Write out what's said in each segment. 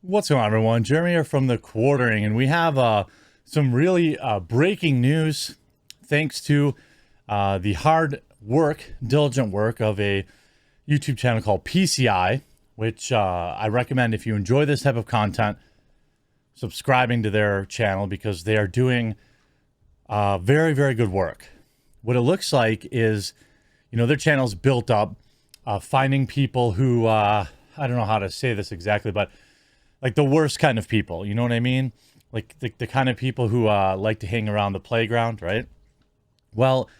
What's going on, everyone? Jeremy here from the Quartering, and we have some really breaking news thanks to the hard work, diligent work of a YouTube channel called PCI, which I recommend if you enjoy this type of content, subscribing to their channel because they are doing very, very good work. What it looks like is, their channel's built up finding people who, I don't know how to say this exactly, but like the worst kind of people, you know what I mean? Like the kind of people who like to hang around the playground, right? Well,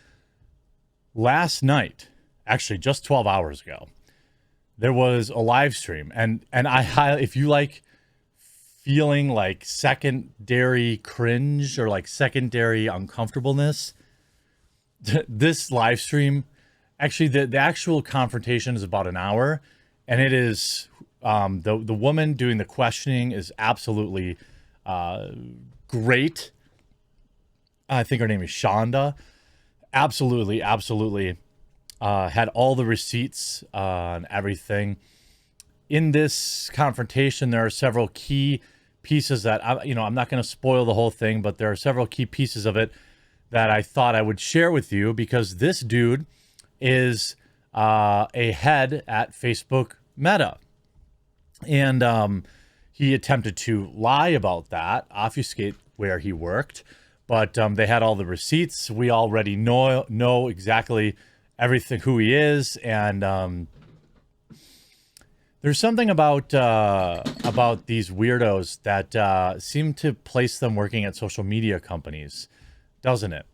last night, actually just 12 hours ago, there was a live stream, and if you like feeling like secondary cringe or like secondary uncomfortableness, this live stream, actually the actual confrontation is about an hour, and it is the woman doing the questioning is absolutely great. I think her name is Shonda. Absolutely had all the receipts and everything. In this confrontation, there are several key pieces that I'm not going to spoil the whole thing, but there are several key pieces of it that I thought I would share with you because this dude is a head at Facebook Meta. And he attempted to lie about that, obfuscate where he worked, but they had all the receipts. We already know exactly everything, who he is, and there's something about these weirdos that seem to place them working at social media companies, doesn't it?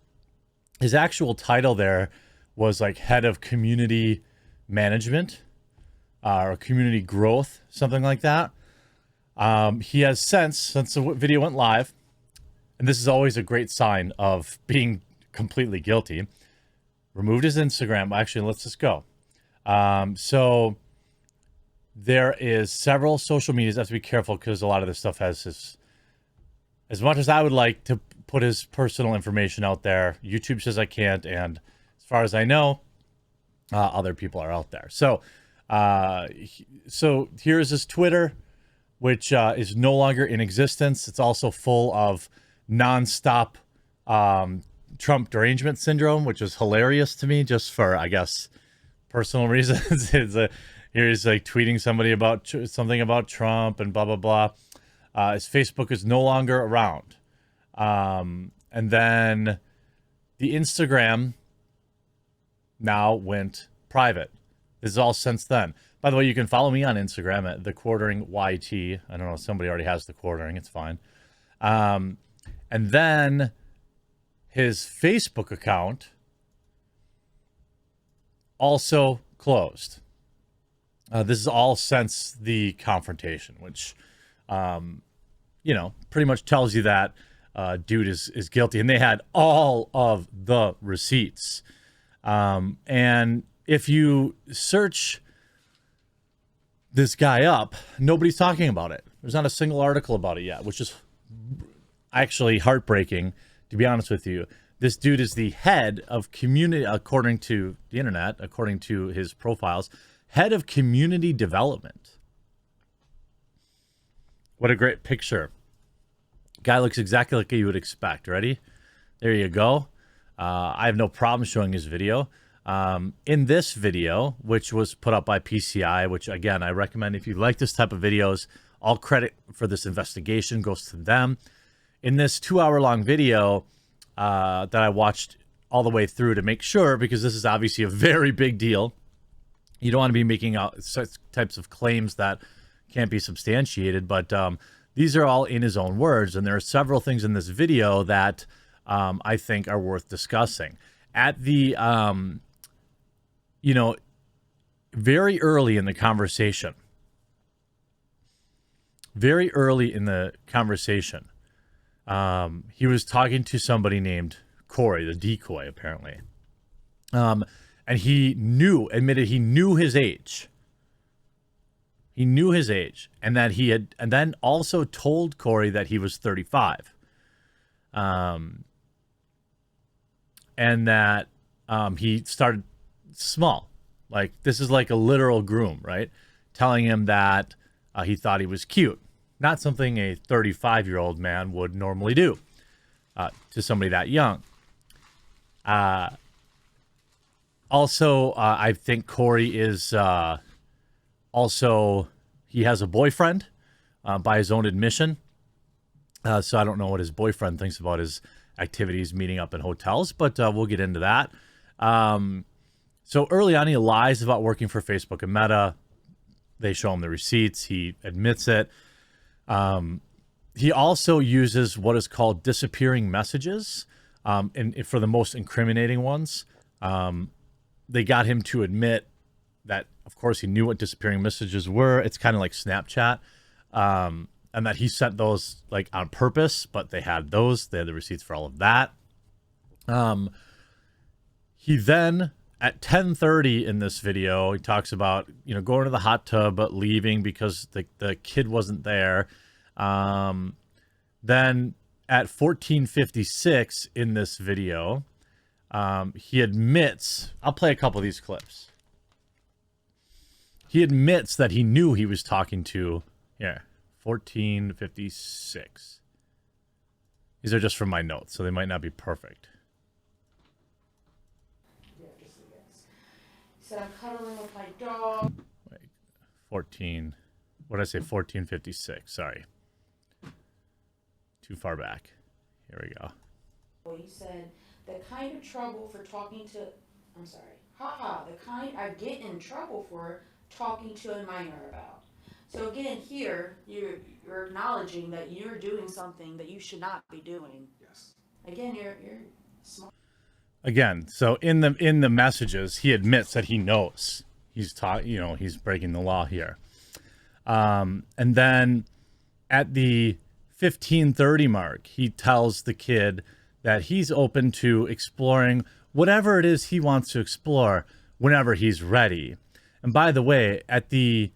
His actual title there was like head of community management. Or community growth, something like that. He has since the video went live, and this is always a great sign of being completely guilty, removed his Instagram. Actually, let's just go. So there is several social medias. I have to be careful because a lot of this stuff has his, as much as I would like to put his personal information out there, YouTube says I can't, and as far as I know, other people are out there. So here's his Twitter, which is no longer in existence. It's also full of nonstop Trump derangement syndrome, which is hilarious to me, just for, I guess, personal reasons. Here's like tweeting somebody about something about Trump and blah, blah, blah. His Facebook is no longer around. And then the Instagram now went private. This is all since then. By the way, you can follow me on Instagram at the Quartering YT. I don't know, somebody already has the Quartering. It's fine. And then his Facebook account also closed. This is all since the confrontation, which, pretty much tells you that dude is guilty. And they had all of the receipts. And if you search this guy up, nobody's talking about it. There's not a single article about it yet, which is actually heartbreaking, to be honest with you. This dude is the head of community, according to the internet, according to his profiles, head of community development. What a great picture. Guy looks exactly like you would expect. Ready? There you go. I have no problem showing his video. In this video, which was put up by PCI, which again, I recommend if you like this type of videos, all credit for this investigation goes to them. In this 2-hour-long video that I watched all the way through to make sure, because this is obviously a very big deal. You don't want to be making out such types of claims that can't be substantiated, but these are all in his own words. And there are several things in this video that I think are worth discussing. At the very early in the conversation, he was talking to somebody named Corey, the decoy, apparently. And he admitted he knew his age. He knew his age, and that and then also told Corey that he was 35. And that he started small. Like, this is like a literal groom, right? Telling him that he thought he was cute. not something a 35-year-old man would normally do to somebody that young. Also, I think Corey is also, he has a boyfriend by his own admission. So I don't know what his boyfriend thinks about his activities, meeting up in hotels, but we'll get into that. So early on, he lies about working for Facebook and Meta. They show him the receipts. He admits it. He also uses what is called disappearing messages. And for the most incriminating ones, they got him to admit that, of course, he knew what disappearing messages were. It's kind of like Snapchat. And that he sent those like on purpose, but they had those. They had the receipts for all of that. He then, at 10:30 in this video, he talks about, you know, going to the hot tub, but leaving because the kid wasn't there. Then at 14:56 in this video, he admits, I'll play a couple of these clips. He admits that he knew he was talking to, 14:56. These are just from my notes, so they might not be perfect. So I'm cuddling with my dog. Wait, 14. What did I say? 14:56. Sorry. Too far back. Here we go. Well, you said the kind of trouble for talking to, I'm sorry, the kind I get in trouble for talking to a minor about. So again, here, you're acknowledging that you're doing something that you should not be doing. Yes. Again, you're smart. Again, so in the messages, he admits that he knows he's he's breaking the law here. And then at the 15:30 mark, he tells the kid that he's open to exploring whatever it is he wants to explore whenever he's ready. And by the way, at the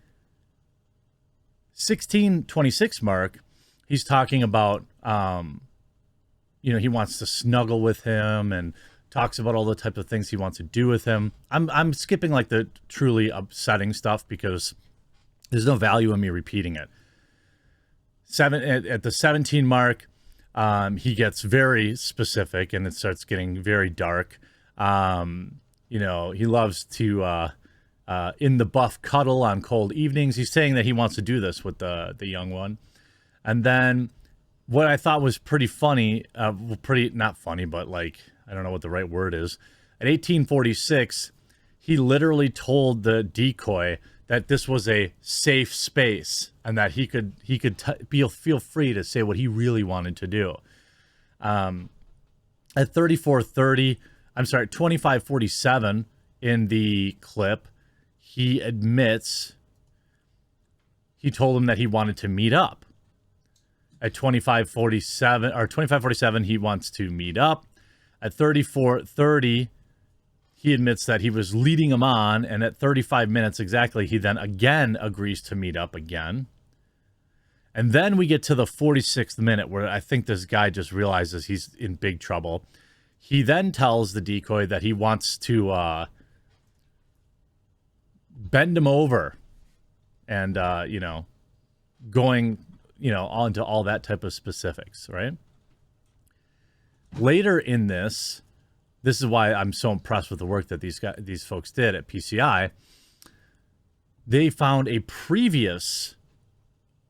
16:26 mark, he's talking about, he wants to snuggle with him and talks about all the type of things he wants to do with him. I'm skipping like the truly upsetting stuff because there's no value in me repeating it. At the 17 mark, he gets very specific and it starts getting very dark. He loves to in the buff cuddle on cold evenings. He's saying that he wants to do this with the young one. And then what I thought was pretty funny, not funny, but like, I don't know what the right word is. At 18:46, he literally told the decoy that this was a safe space and that he could feel free to say what he really wanted to do. At 25:47 in the clip, he admits he told him that he wanted to meet up. At 25:47, he wants to meet up. At 34:30, he admits that he was leading him on, and at 35 minutes exactly, he then again agrees to meet up again. And then we get to the 46th minute where I think this guy just realizes he's in big trouble. He then tells the decoy that he wants to bend him over and, going, on to all that type of specifics, right? Later in this is why I'm so impressed with the work that these folks did at PCI. They found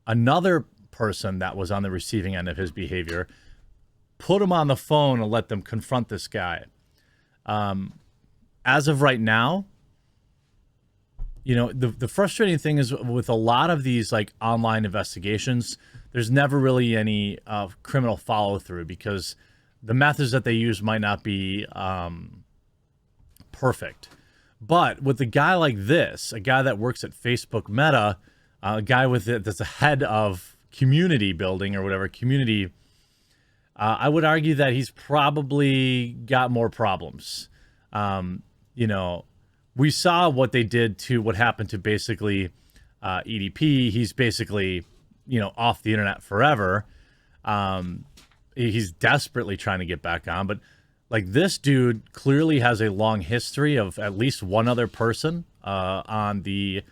another person that was on the receiving end of his behavior, put him on the phone and let them confront this guy. As of right now, the frustrating thing is with a lot of these like online investigations, there's never really any criminal follow through because the methods that they use might not be perfect. But with a guy like this, a guy that works at Facebook Meta, a guy that's a head of community building or whatever, I would argue that he's probably got more problems. We saw what they did to what happened to basically EDP. He's basically, off the internet forever. He's desperately trying to get back on, but like this dude clearly has a long history of at least one other person on the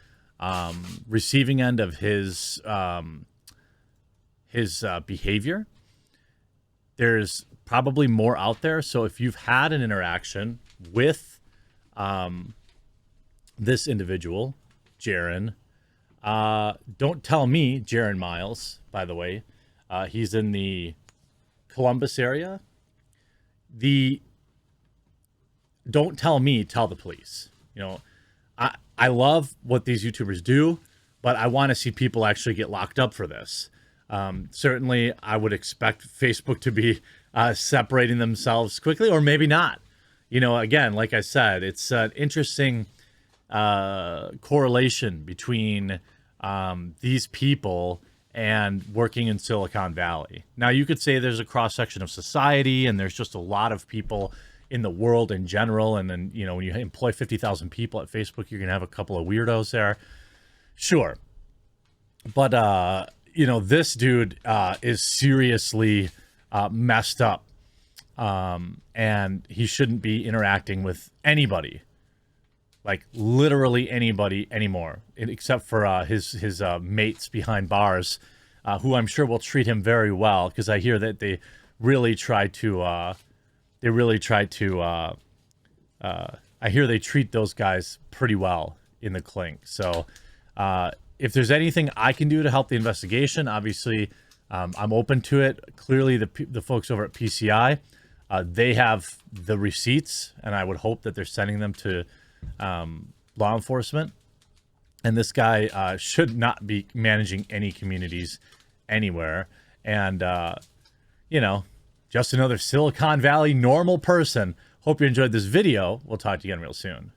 receiving end of his his behavior. There's probably more out there. So if you've had an interaction with this individual, Jaron, don't tell me, Jaron Miles, by the way, he's in the Columbus area. Don't tell me, tell the police. You know, I love what these YouTubers do, but I want to see people actually get locked up for this. Certainly, I would expect Facebook to be separating themselves quickly, or maybe not. You know, again, like I said, it's an interesting correlation between these people and working in Silicon Valley. Now, you could say there's a cross-section of society, and there's just a lot of people in the world in general. And then, you know, when you employ 50,000 people at Facebook, you're going to have a couple of weirdos there. Sure. But, you know, this dude is seriously messed up. And he shouldn't be interacting with anybody. Like literally anybody anymore, except for his mates behind bars, who I'm sure will treat him very well, because I hear that they really try to. I hear they treat those guys pretty well in the clink. So if there's anything I can do to help the investigation, obviously I'm open to it. Clearly, the folks over at PCI, they have the receipts, and I would hope that they're sending them to law enforcement. And this guy should not be managing any communities anywhere. And you know, just another Silicon Valley normal person. Hope you enjoyed this video. We'll talk to you again real soon.